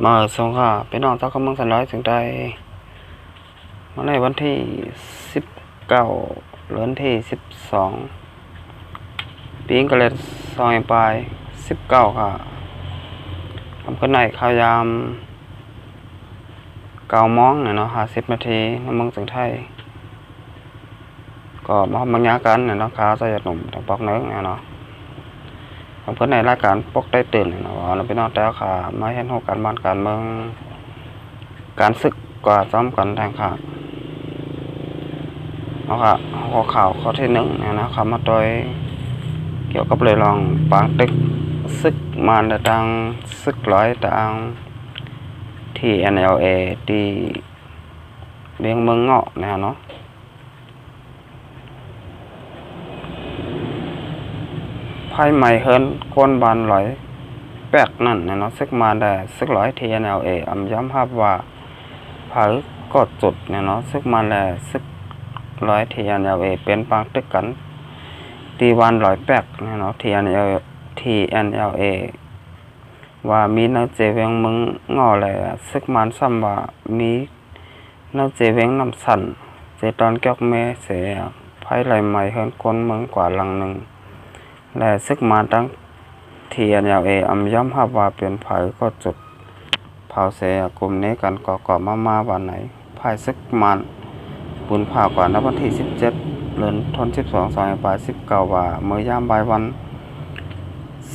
มาส่งค่ะพี่น้องชาวกำเมืองสันร้อยถึงได้มาในวันที่19หรือวันที่12ปีก็เลยซอยปลาย19ค่ะทำขึ้นในข่าวยาม9 โมงเนี่ยเนาะ50 นาทีในเมืองสุงไทยก็มาบางยากันเนี่ยเนาะขาใส่หนุ่มแต่ปอกเนื้อเนี่ยเนาะทำขึ้นในรายการปกได้ตื่นเนี่ยเนาะเราพี่น้องแต่ค่ะมาเห็นหัวการบ้านการเมืองการศึกกว่าซ้อมกันแทงค่ะเนาะค่ะหัวข่าวข้อที่1เนี่ยนะคำมาโดยเกี่ยวกับเลยลองปางตึกศึกมาในดังศึกร้อยดังที่ NLA ที่เวียงเมืองเงาะเนี่ยเนาะไพ่ใหม่เฮิรนก้นบานลอยแปกนั่นเนี่ยเนาะซึกมาได้ซึกร้อยที่ NLA ย้ำภาพว่าเผากดจุดเนี่ยเนาะซึกมาได้ซึกร้อยที่ NLA เป็นปางตึกกันตีวันลอยแปกเนี่ยเนาะที่ NLA ว่ามีนักเจเวงมึงงอแหละซึกมันซ้ำว่ามีนักเจเวงน้ำสั่นเจตอนเกี่ยวเมเสียไพ่ไหลใหม่เฮิรนคนเมืองกว่าหลังหนึ่งและซึกมันตั้งที่ NLA ย้ำภาพว่าเป็นไผ่ก็จุดเผาเสียกลุ่มนี้กันก่อมาวันไหนไพ่ซึกมันบุญผ่ากว่าณวันที่17เดือนธันวาคม2019ว่าเมื่อยามบ่ายวัน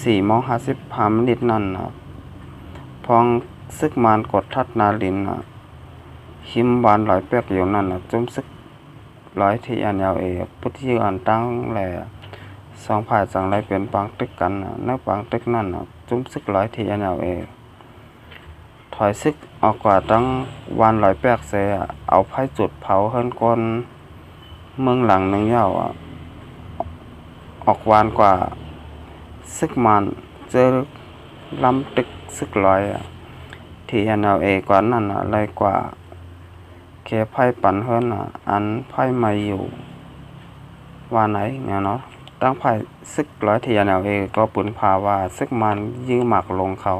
4:55นั่นนะพองซึกมานกดทัดนาลินหิมบานลอยแป๊กอยู่นั่นจุ่มซึกร้อยที่ NLA พุทธิอันตั้งแหล่2 ฝ่ายจังไรเป็นปางตึกกันในปางตึกนั่นจุ่มซึกร้อยที่ NLA ถอยซึกออกกว่าตั้งวันลอยแป๊กเสียเอาไผ่จุดเผาเฮิรนก้นเมืองหลังหนึ่งยาวออกวานกว่าซึกมันเจอลำตึกซึกร้อยที่ NLA กว่านั่นอะไรกว่าเคไพ่ปั่นเฮิรนอันไพ่ไม่อยู่ว่าไหนเนี่ยเนาะตั้งไพ่ซึกร้อยที่ NLA ก็ปุ่นพาว่าซึกมันยื้อหมักลงเขา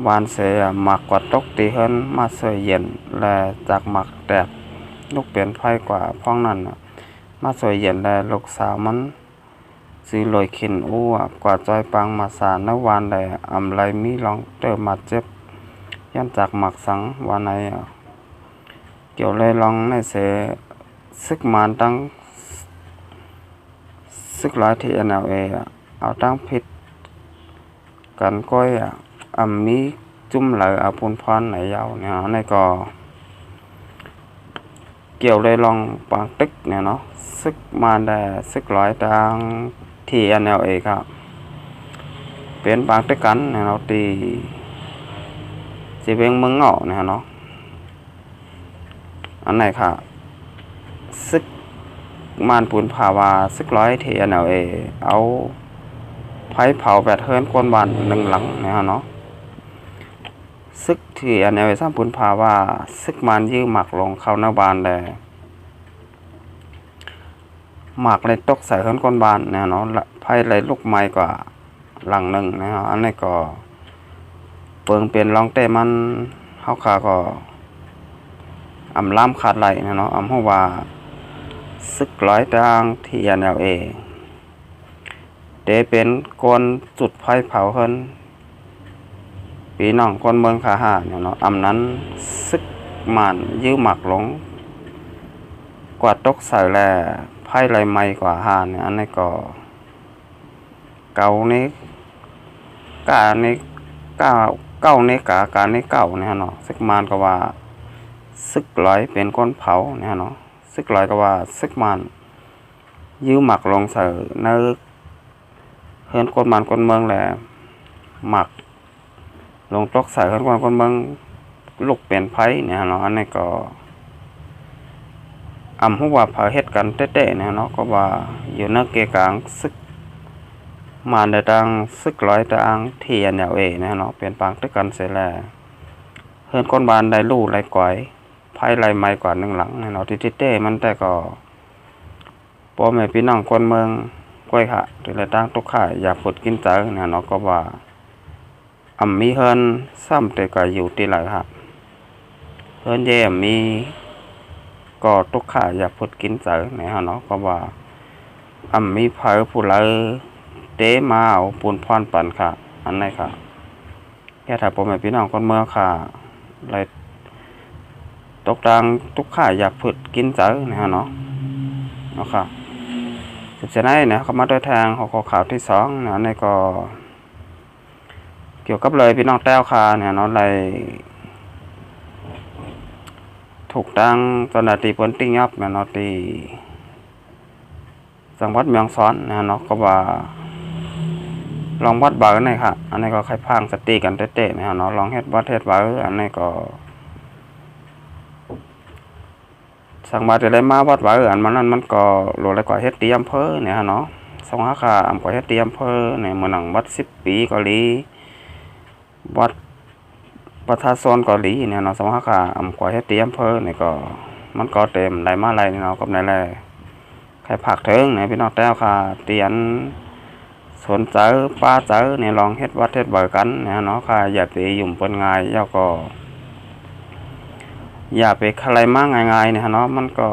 วานเสียหมักกว่าตกตีเฮิรนมาเสยเย็นและจากหมักแตกลูกเปลี่ยนไพ่กว่าพ้องนั่นมาเสยเย็นและลูกสาวมันสีลอยขินอู้กว่าจอยปังมาสานวานแลไรมีลองเติมมาเจ็บยันจากหมักสังวานในเกี่ยวเลยลองในเสซึกมานตั้งซึกร้อยที่ NLA เอาตั้งผิดกันก้อยมีจุ่มไหลพูนพรไหนยาวเนี่ยในก็เกี่ยวเลยลองปางตึกเนี่ยเนาะซึกมาได้ซึกร้อยดังที่ NLA ครับเป็นปางตึกกันเนี่ยเนาะตีจีเวงเมืองเงาะเนี่ยเนาะอันไหนค่ะซึกมานปูนภาวาซึกร้อยที่ NLA เอาไผ่เผาแบดเฮิรนก้นบานหนึ่งหลังเนี่ยเนาะซึกที่ NLA สร้างปูนภาวาซึกมันยื้อหมักลงเข้าหน้าบานเลยหมักเลยตกใส่เฮิรนก้นบานเนี่ยเนาะไผ่เลยลูกไม้กว่าหลังหนึ่งนะฮะอันนี้ก็เปิงเป็นรองเต้มันเฮาขาก็ล้ำขาดไหลนะเนาะหัวว่าซึกร้อยดังที่ NLA เดเป็นกนจุดไฟเผาเฮิรนปีน้องคนเมืองขาหาเนี่ยเนาะนั้นซึกมันยื้อหมักลงกว่าตกใส่แลไพ่ไรไม่กว่าหาเนี่ยอันนี้ก็เก่านี้กานี้เก้านี้การนี้เก่าเนี่ยเนาะซึกมันก็ว่าซึกร้อยเป็นก้นเผาเนี่ยเนาะซึกร้อยก็ว่าซึกมันยื้อหมักลงใส่ในเฮิรนก้นมันก้นเมืองแหละหมักลงตกใส่เฮิรนก้นเมืองลูกเป็นไผ่เนี่ยเนาะอันนี้ก็หัวว่าเผาเฮ็ดกันเต้ๆเนี่ยเนาะก็ว่าอยู่ในเกกลางซึกมาในดังซึกร้อยดังที่ NLA เนี่ยเนาะเป็นปางตึกกันเสียแล้วเฮิรนก้นบานได้ลู่ไรก่อยไพ่ไรไม้กว่าหนึ่งหลังเนี่ยเนาะที่เต้มันแต่ก็พ่อแม่พี่น้องคนเมืองก้อยค่ะหรือตั้งตุกข่ายอยากฝุดกินเจอเนี่ยเนาะก็ว่า มีเฮินซ้ำแต่ก็อยู่ที่ไหลครับเฮินเย่มีก็ตุกขาอยากพุดกินเจอเนี่ยฮะเนาะก็ว่ามีเผอผู้เลเตมาเอาปูนพรปั่นค่ะอันไหนค่ะแค่ถ้าผมเป็นพี่น้องคนเมืองค่ะเลยตกดังตุกขาอยากพุดกินเจอเนี่ยฮะเนาะค่ะสุดท้ายเนี่ยเขามาด้วยทางหัวข่าวที่2นะในก็เกี่ยวกับเลยพี่น้องแต้วค่ะเนี่ยเนาะเลยถูกตั้งตอนนาทีปนติ้งยับเนี่ยเนาะตีจังหวัดเมืองซ้อนนะเนาะก็ว่าลองวัดเบอร์นี่ค่ะอันนี้ก็ใครพังสติกันเตะๆนะเนาะลองเฮ็ดวัดเฮ็ดเบอร์อันนี้ก็สั่งมาจะได้มาวัดเบอร์อันมันก็โหลเลยกว่าเฮ็ดตีอำเภอเนี่ยเนาะสองราคาอำกว่าเฮ็ดตีอำเภอเนี่ยเมืองหนังวัด10 ปีเกาหลีวัดประชาชนเกาหลีเนี่ยเนาะสองราคาอำกว่าเฮ็ดตีอำเภอเนี่ยก็มันก็เต็มได้มาอะไรเนาะกับไหนแลใครผักถึงเนี่ยพี่น้องแต้วค่ะเตียนสวนเจอป้าเจอเนี่ยลองเฮ็ดวัดเฮ็ดเบอร์กันเนี่ยเนาะค่ะอย่าไปยุ่มเปิ้นง่ายแล้วก็อย่าไปอะไรมากง่ายๆเนี่ยเนาะมันก็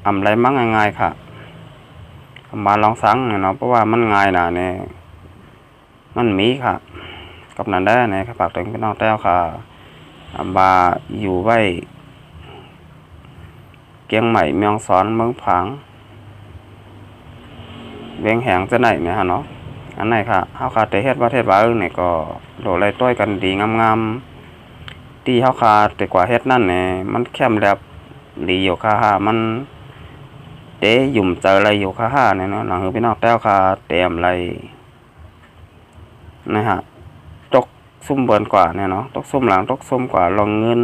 อะไรมากง่ายๆค่ะมาลองสั่งเนี่ยเนาะเพราะว่ามันง่ายน่ะเนี่ยมันมีค่ะกับนั้นได้เนี่ยฝากถึงพี่น้องแต้วค่ะมาอยู่ไว้เกียงใหม่เมืองสอนเมืองผางเวียงแหงจะไหนเนี่ยฮะเนาะอันไหนค่ะเฮาคาแต่เฮ็ดว่าเฮ็ดว่าเนี่ยก็โหลไล่ต้อยกันดีงามๆที่เฮาคาแต่กว่าเฮ็ดนั่นเนี่ยมันแคมแบบดีอยู่ค่ะมันเตะยุ่มเจออะไรอยู่ค่ะเนี่ยเนาะหลังพี่น้องแต้วค่ะเต็มอะไรนะฮะตกซุ่มเบิ่นกว่าเนี่ยเนาะตกซุ่มหลังตกซุ่มกว่าลงเงิน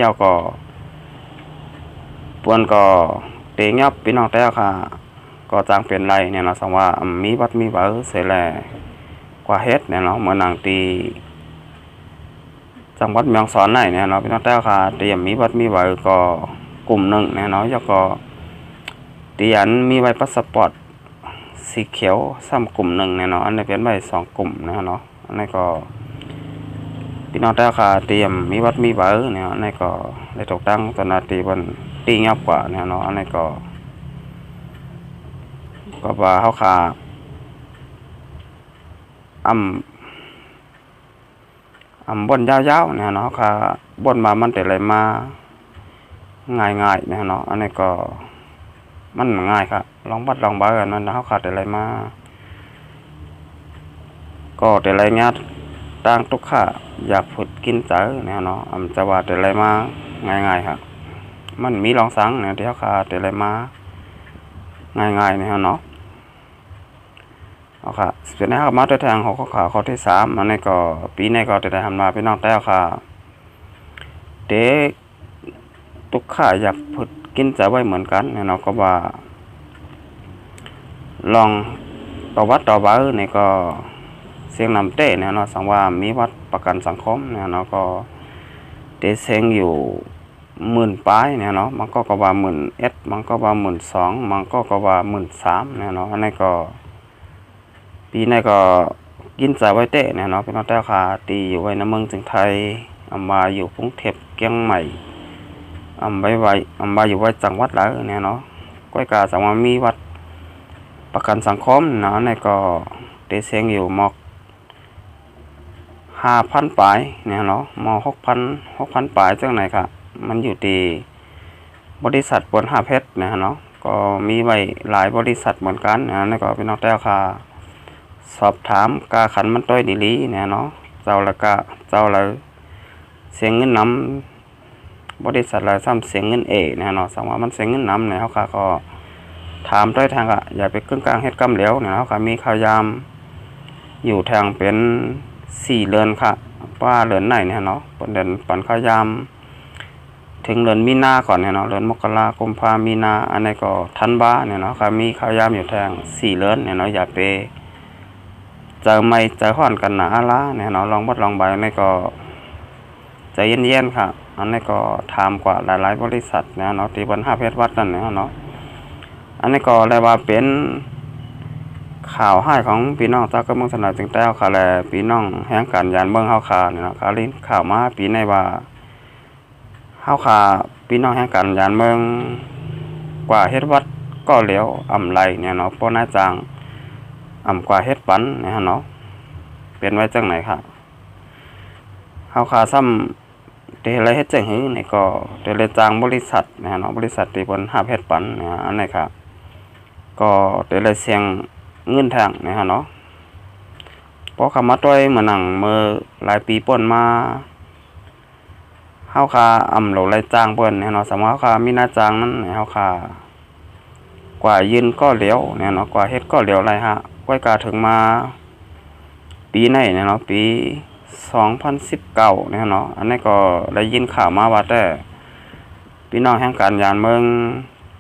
ยาวก็ปวนก็เตะยับพี่น้องแต้วค่ะก็จางเป็นไรเนี่ยเนาะสังว่ามีวัดมีเบอร์เสร็จแล้วกว่าเฮ็ดเนี่ยเนาะเหมือนหนังตีจังหวัดเมืองสอนไหนเนี่ยเนาะพี่น้องแต้วค่ะเตรียมมีวัดมีเบอร์ก็กลุ่มหนึ่งเนี่ยเนาะแล้วก็เตียนมีใบพาสปอร์ตสีเขียวซ้ำกลุ่มหนึ่งเนี่ยเนาะอันนี้เป็นใบ2 กลุ่มนะเนาะอันนี้ก็พี่น้องแต้วค่ะเตรียมมีวัดมีเบอร์เนี่ยอันนี้ก็ได้ตกตั้งตอนนาทีบนตีงับกว่าเนี่ยเนาะอันนี้ก็ว่าเฮาคาบ่นยาวๆเนี่ยเนาะค่ะบ่นมามันแต่ไรมาง่ายๆเนี่ยเนาะอันนี้ก็มันง่ายค่ะลองวัดลองเบอร์อันนั้นเฮาขาดแต่ไรมาก็แต่ไรเงี้ยต่างทุกค่ะอยากฝึกกินเจอเนี่ยเนาะจะว่าแต่ไรมาง่ายๆค่ะมันมีลองสั่งเนี่ยที่เฮาขาดแต่ไรมาง่ายๆเนี่ยเนาะเอาค่ะสุดท้ายก็มาด้วยทางของข้อที่3อันนี้ก็ปีนี้ก็ได้ทำมาพี่น้องแต้วค่ะเด็กทุกข้าอยากพุดกินจะไว้เหมือนกันเนี่ยเนาะก็ว่าลองประวัติต่อเบอร์นี่ก็เสียงนำเต้เนี่ยเนาะสังว่ามีวัดประกันสังคมเนี่ยเนาะก็เตเซ็งอยู่10,000 ปลายเนี่ยเนาะมันก็ว่า11,000มันก็ว่า12,000มันก็ว่า13,000เนี่ยเนาะอันนี้ก็ปีนี้ก็กินจะไว้เต้เนี่ยเนาะพี่น้องแต้วค่ะตีอยู่ไว้ในเมืองจึงไทยมาอยู่กรุงเทพเกียงใหม่มาอยู่ไว้จังหวัดแล้วเนี่ยเนาะก้อยกาสังว่ามีวัดประกันสังคมเนาะในก็เตเสียงอยู่มอก5,000 ปลายเนี่ยเนาะม6,000 ปลายจังไหนค่ะมันอยู่ที่บริษัทบน5 เพชรเนี่ยเนาะก็มีไว้หลายบริษัทเหมือนกันนะในก็พี่น้องแต้วค่ะสอบถามกาขันมันต้อยดีลีเนี่ยเนาะเจ้าละกะเจ้าละเสียงเงินนำบริษัทละซ้ำเสียงเงินเนี่ยเนาะสังว่ามันเสียงเงินนำเนี่ยเขาก็ถามต้อยทางอะอย่าไปครึ่งกลางเฮ็ดกำเหลวเนี่ยเขามีข่าวยามอยู่ทางเป็น4 เดือนค่ะว่าเดือนไหนเนี่ยเนาะเดือนปันข่าวยามถึงเดือนมีนาก่อนเนี่ยเนาะเดือนมกราคมพามีนาอันนี้ก็ธันวาเนี่ยเนาะค่ะมีข่าวยามอยู่ทาง4 เดือนเนี่ยเนาะอย่าไปเจอไม่เจอห้อนกันหนาละเนี่ยเนาะลองวัดลองใบนี่ก็ใจเย็นๆค่ะอันนี้ก็ถามกว่าหลายๆบริษัทเนี่ยเนาะที่บน5 เพชรวัดนั่นเนี่ยเนาะอันนี้ก็เลยว่าเป็น ข่าวให้ของพี่น้องตาก็เมืองสนามจึงแต้วค่ะแลพี่น้องแห่งการยานเมืองเฮาคาเนี่ยเนาะข่าวลิ้นข่าวมาปีในว่าเฮาคาพี่น้องแห่งการยานเมืองกว่าเฮ็ดวัดก็เหลียวอำไรเนี่ยเนาะป้อนาจางกว่าเฮ็ดปันเนี่ยเนาะเป็นไว้จังไหนค่ะเฮาคาซ้ำที่อะไรเฮ็ดจังหื้อนี่ก็ได้เลยจ้างบริษัทนะเนาะบริษัทที่เพิ่นหาเฮ็ดปันเนี่ยอันนี้ค่ะก็ได้เลยเสียงเงินทางนะฮะเนาะพอคำมาต้อยมานั่งเมื่อหลายปีป่นมาเฮาคาโหลรายจ้างเพิ่นเนาะสมมุติเฮาคามีหน้าจ้างนั้นเฮาคากว่ายืนก็เหลียวเนี่ยเนาะกว่าเฮ็ดก็เหลียวไรฮะก้อยกาถึงมาปีไหนเนี่ยเนาะปี2019เนี่ยเนาะอันนี้ก็ได้ยินข่าวมาว่าแต่พี่น้องแห่งการยานเมือง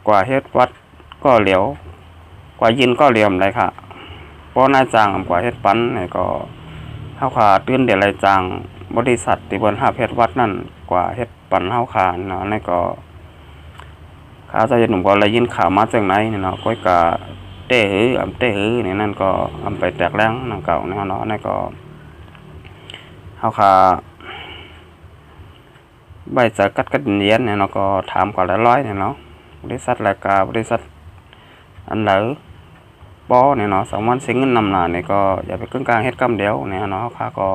กว่าเฮ็ดวัดก็เหลียวกว่ายืนก็เหลี่ยมเลยค่ะเพราะนายจ้างกว่าเฮ็ดปันนี่ก็เฮาขาตื่นเดี๋ยวรายจ้างบริษัทที่เพิ่นหาเฮ็ดวัดนั่นกว่าเฮ็ดปันเฮาขาเนาะนี่ก็ข้าเจ้าหนุ่มก็เลยยินข่าวมาจังไหนนี่เนาะก้อยกะเต้หือเต้หือนี่นั่นก็ไปแตกแรงนำเก่าเนาะนี่ก็เฮาขาใบจะกัดเนียนเนี่ยเนาะก็ถามก่อนละร้อยเนี่ยเนาะบริษัทรายการบริษัทอันเหลอปอเนี่ยเนาะ2 วันสิเงินนำหน้านี่ก็อย่าไปกึ่งกลางเฮ็ดกำเดียวเนี่ยเนาะค่ะก็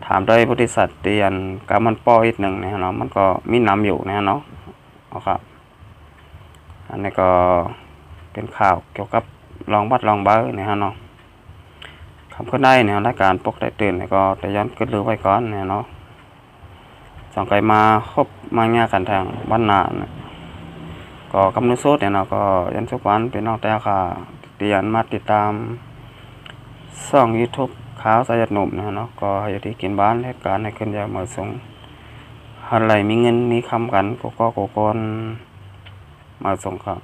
ถามได้บริษัทเตียนกามันปออีกหนึ่งเนี่ยเนาะมันก็มีนำอยู่เนี่ยเนาะครับอันนี้ก็เป็นข่าวเกี่ยวกับลองบัดลองเบอร์เนี่ยเนาะคำขึ้นได้เนี่ยรายการปกได้ตื่นเนี่ยก็แต่ย้อนขึ้นลือไว้ก่อนเนี่ยเนาะสองไกมาครบมาแง่กันทางบ้านนาก็กำลังโซดเนี่ยเนาะก็ยันทุกวันเป็นน้องแต่ค่ะเตียนมาติดตามช่อง YouTube ขาวสายหนุ่มนะเนาะก็อยู่ที่กินบ้านเหตุการณ์ในขึ้นยาเหมือสงอะไรมีเงินมีคำกันก็โกนมาส่งครับ